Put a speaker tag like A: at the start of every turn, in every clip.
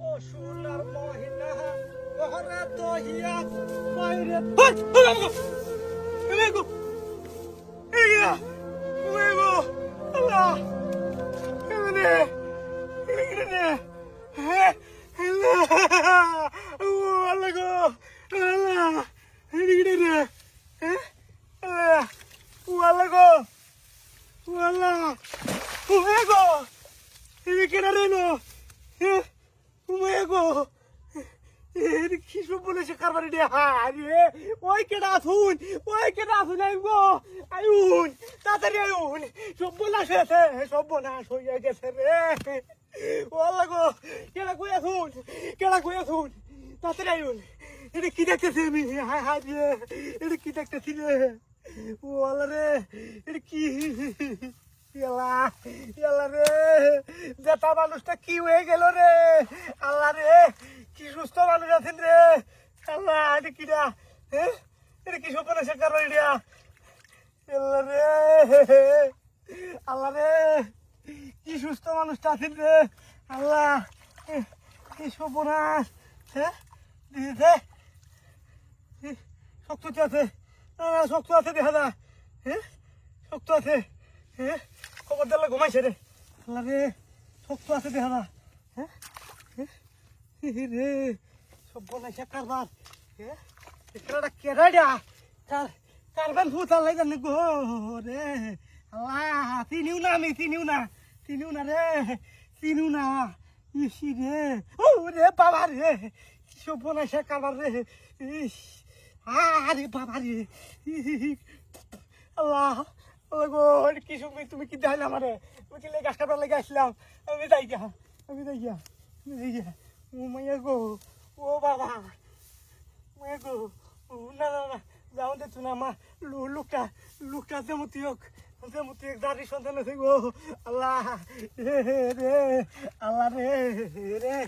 A: অসুলার মহিনা ওহরে দহিয়া বাইরে আল্লাহ কি সব বলেছে কারবারি রে হারে ওই কেডা আছুন আইগো আইউন তাড়াতাড়ি আইউন সব বলাছে সব বনাশ হইয়া গেছে রে ও আল্লাহ গো কেডা কই আছুন তাড়াতাড়ি আইউন এটা কি দেখতেছি আমি হায় হায় রে এটা কি দেখতেছি রে ও আল্লাহ রে এটা কি আল্লাহ রে যেটা মানুষটা কি হয়ে গেল রে আল্লাহ রে কি সুস্থ মানুষ আছেন রে আল্লাহ এটা কিরা হ্যাঁ এটা কি সপনে শেখার রিয়া আল্লাহ রে কি সুস্থ মানুষটা আছেন রে আল্লাহ কি সপনাশ হ্যাঁ দিয়েছে শক্ত আছে শক্ত আছে দেখা যা হ্যাঁ শক্ত আছে হ্যাঁ খবর দিলে ঘুমাইছে রে আল্লাহ রে শক্ত আছে দেখা যা হ্যাঁ রে সব বনাইছে কারবার হ্যাঁ এটা কেডা কারবান ফুটাল জানি গো রে আল্লাহ চিনিও না আমি চিনিও না রে চিনিও না ইসি রে ও রে বাবা রে সব বনাইছে কারবার রে ইস আরে বাবা রে আল্লাহ গো কি শুনবি তুমি কি দেখাইলে আমারে তুমি কি গাছ কাটার লেগে আসলাম আমি যাই গিয়া ও মাইয়া গো ও বাবা মাইয়া গো না যাও দে তুই না মা লুকটা যেমতি হোক দাঁড়ি সন্তান আছে গো আল্লাহ রে আল্লাহ রে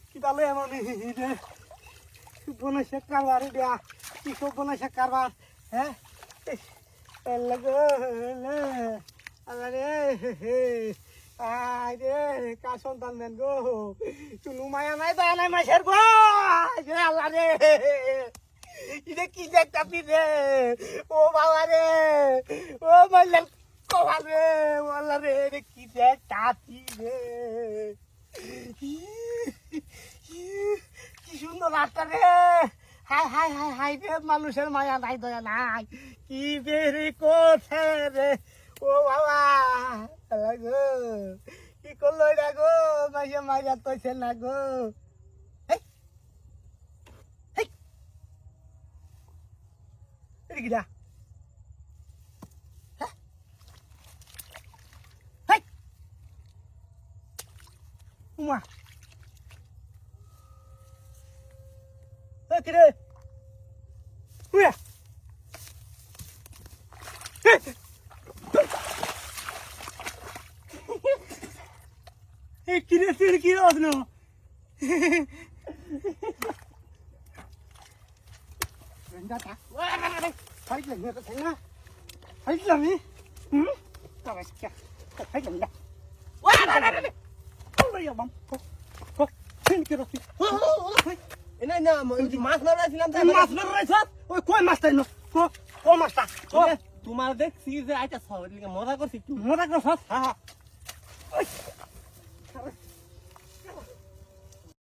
A: কি তাহলে এমন রে বনাইছে কারবার দেয়া কি সব বনাইছে কারবার হ্যাঁ আল্লাহ গো আল্লাহ রে আয় রে কার সন্তান দেন গো চুনু মায়া নাই দয়া নাই মাসের গো আল্লাহ রে এটা কি দেখতাছি রে ও বাবা রে ও মাল্লাল কবা রে আল্লাহ রে কি দেখতাছি রে কি সুন্দর রাস্তা রে হাই রে মানুষের মায়া নাই দয়া নাই কি বেরি করছে রে ও বাবা গো কি করলো এটা গো মাইয়া তোছে না গো কিরা উমা কিরে উয়া কিরে তুই কি রাজনো
B: তোমার দেখছি যে আইটা মজা করছি
A: মজা করছ